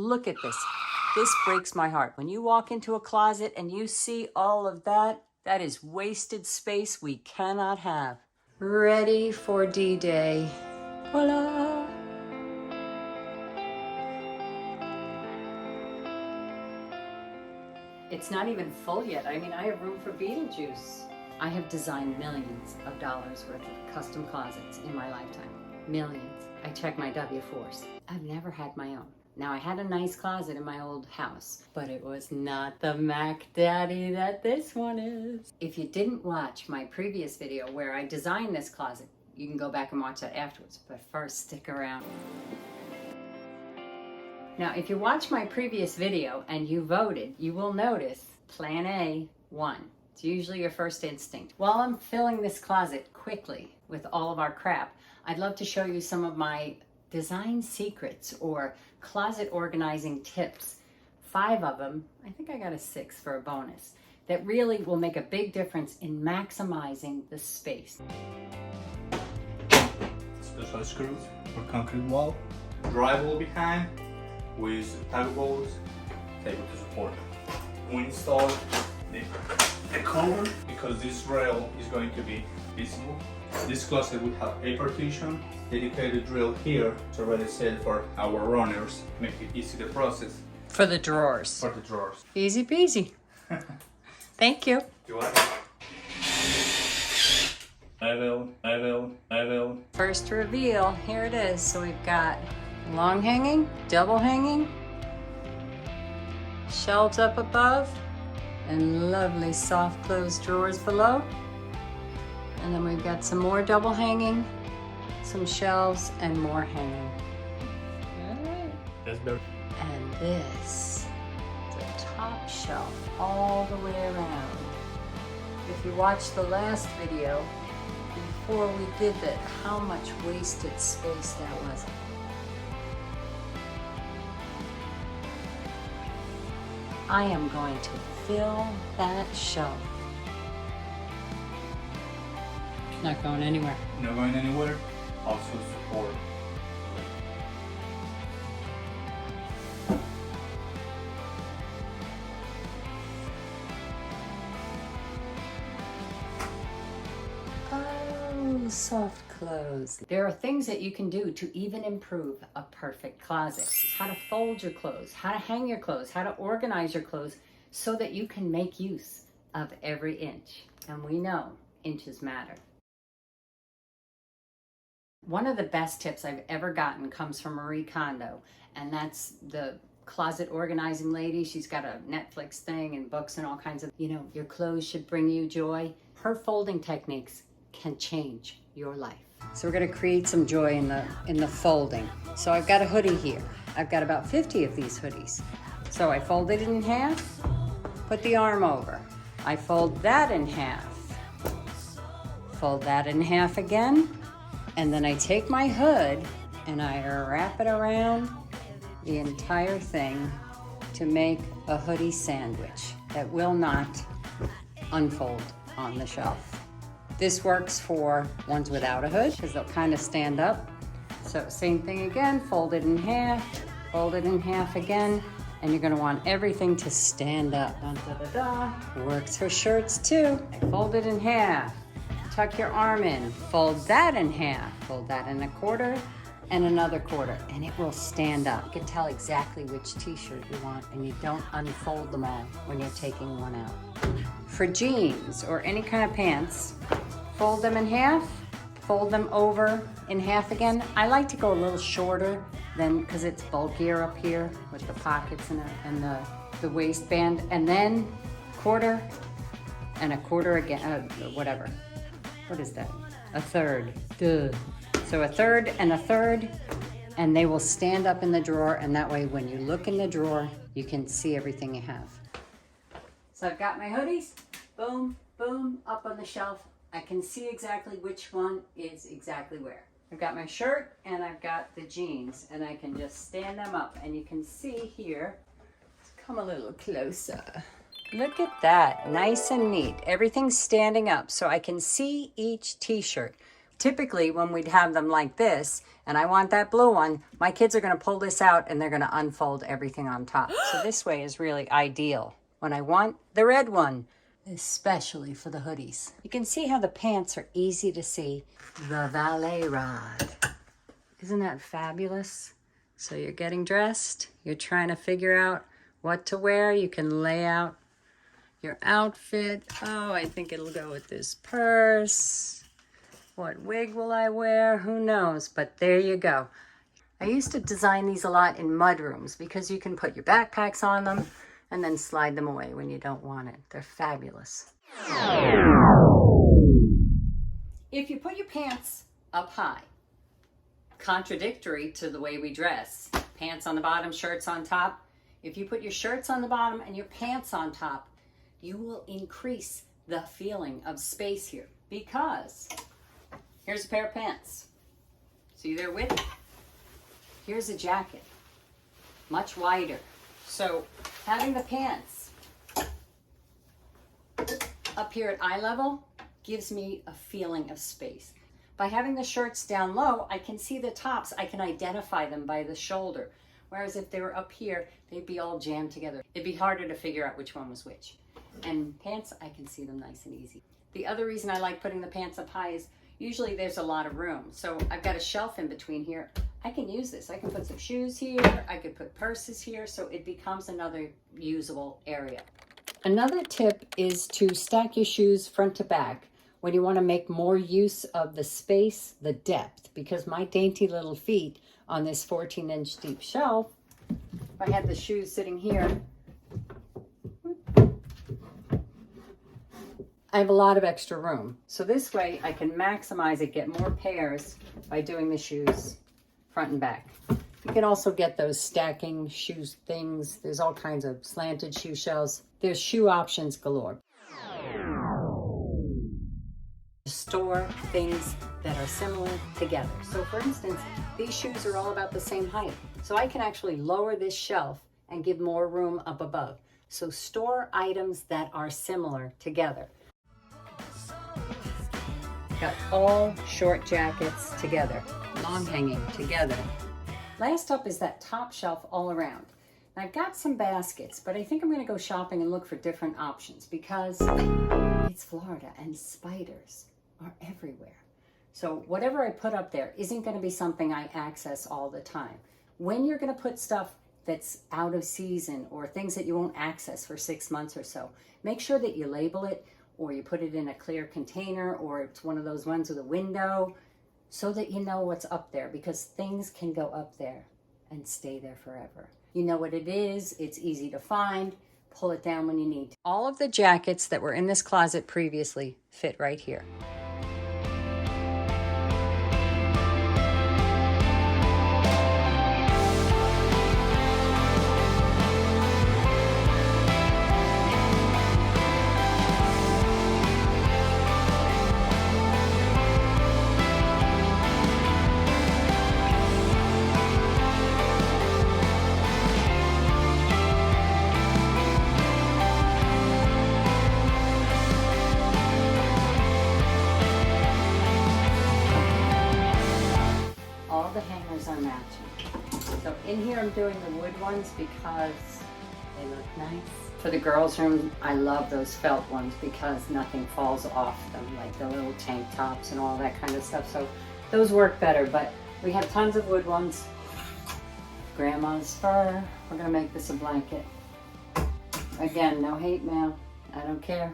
look at this. This breaks my heart. When you walk into a closet and you see all of that, that is wasted space we cannot have. Ready for D-Day. Voila! It's not even full yet. I mean, I have room for Beetlejuice. I have designed millions of dollars worth of custom closets in my lifetime. Millions. I check my W-4s. I've never had my own. Now, I had a nice closet in my old house, but it was not the Mac Daddy that this one is. If you didn't watch my previous video where I designed this closet, you can go back and watch that afterwards, but first stick around. Now, if you watch my previous video and you voted, you will notice Plan A won. It's usually your first instinct. While I'm filling this closet quickly with all of our crap, I'd love to show you some of my design secrets or closet organizing tips. 5 of them, I think I got a 6 for a bonus, that really will make a big difference in maximizing the space. Special screws for concrete wall, drywall behind with tag bolts, table to support. We installed the cover because this rail is going to be visible. This closet would have a partition, dedicated drill here, it's already set for our runners, make it easy to process. For the drawers. For the drawers. Easy peasy. Thank you. You're welcome. Level. First reveal, here it is. So we've got long hanging, double hanging, shelves up above, and lovely soft closed drawers below. And then we've got some more double hanging, some shelves, and more hanging. All right. That's better. And this, the top shelf all the way around. If you watched the last video, before we did that, how much wasted space that was. I am going to fill that shelf. Not going anywhere. Not going anywhere. Also support. Oh, soft clothes. There are things that you can do to even improve a perfect closet. How to fold your clothes, how to hang your clothes, how to organize your clothes so that you can make use of every inch. And we know inches matter. One of the best tips I've ever gotten comes from Marie Kondo, and that's the closet organizing lady. She's got a Netflix thing and books and all kinds of, your clothes should bring you joy. Her folding techniques can change your life. So we're going to create some joy in the folding. So I've got a hoodie here. I've got about 50 of these hoodies. So I fold it in half, put the arm over. I fold that in half, fold that in half again, and then I take my hood and I wrap it around the entire thing to make a hoodie sandwich that will not unfold on the shelf. This works for ones without a hood because they'll kind of stand up. So same thing again, fold it in half again, and you're gonna want everything to stand up. Dun, da, da, da. Works for shirts too. Fold it in half, tuck your arm in, fold that in half, fold that in a quarter, and another quarter, and it will stand up. You can tell exactly which t-shirt you want, and you don't unfold them all when you're taking one out. For jeans or any kind of pants, fold them in half, fold them over in half again. I like to go a little shorter than, because it's bulkier up here with the pockets and the waistband, and then quarter and a quarter again, whatever. What is that? A third. Duh. So a third, and they will stand up in the drawer, and that way when you look in the drawer, you can see everything you have. So I've got my hoodies, boom, boom, up on the shelf. I can see exactly which one is exactly where. I've got my shirt and I've got the jeans, and I can just stand them up, and you can see here, let's come a little closer. Look at that, nice and neat. Everything's standing up so I can see each t-shirt Typically, when we'd have them like this, and I want that blue one, my kids are going to pull this out and they're going to unfold everything on top. So this way is really ideal when I want the red one, especially for the hoodies. You can see how the pants are easy to see. The valet rod. Isn't that fabulous? So you're getting dressed, you're trying to figure out what to wear. You can lay out your outfit. Oh, I think it'll go with this purse. What wig will I wear? Who knows? But there you go. I used to design these a lot in mudrooms because you can put your backpacks on them and then slide them away when you don't want it. They're fabulous. If you put your pants up high, contradictory to the way we dress, pants on the bottom, shirts on top. If you put your shirts on the bottom and your pants on top, you will increase the feeling of space here because here's a pair of pants. See their width? Here's a jacket, much wider. So having the pants up here at eye level gives me a feeling of space. By having the shirts down low, I can see the tops. I can identify them by the shoulder. Whereas if they were up here, they'd be all jammed together. It'd be harder to figure out which one was which. And pants, I can see them nice and easy. The other reason I like putting the pants up high is usually there's a lot of room. So I've got a shelf in between here. I can use this. I can put some shoes here. I could put purses here. So it becomes another usable area. Another tip is to stack your shoes front to back when you want to make more use of the space, the depth, because my dainty little feet on this 14-inch deep shelf, if I had the shoes sitting here, I have a lot of extra room. So this way I can maximize it, get more pairs by doing the shoes front and back. You can also get those stacking shoes things. There's all kinds of slanted shoe shelves. There's shoe options galore. Store things that are similar together. So for instance, these shoes are all about the same height. So I can actually lower this shelf and give more room up above. So store items that are similar together. Got all short jackets together, long hanging together. Last up is that top shelf all around. And I've got some baskets, but I think I'm going to go shopping and look for different options because it's Florida and spiders are everywhere. So whatever I put up there isn't going to be something I access all the time. When you're going to put stuff that's out of season or things that you won't access for 6 months or so, make sure that you label it or you put it in a clear container or it's one of those ones with a window so that you know what's up there because things can go up there and stay there forever. You know what it is, it's easy to find, pull it down when you need to. All of the jackets that were in this closet previously fit right here. Are matching. So in here I'm doing the wood ones because they look nice. For the girls' room, I love those felt ones because nothing falls off them, like the little tank tops and all that kind of stuff. So those work better, but we have tons of wood ones. Grandma's fur. We're gonna make this a blanket. Again, no hate mail. I don't care.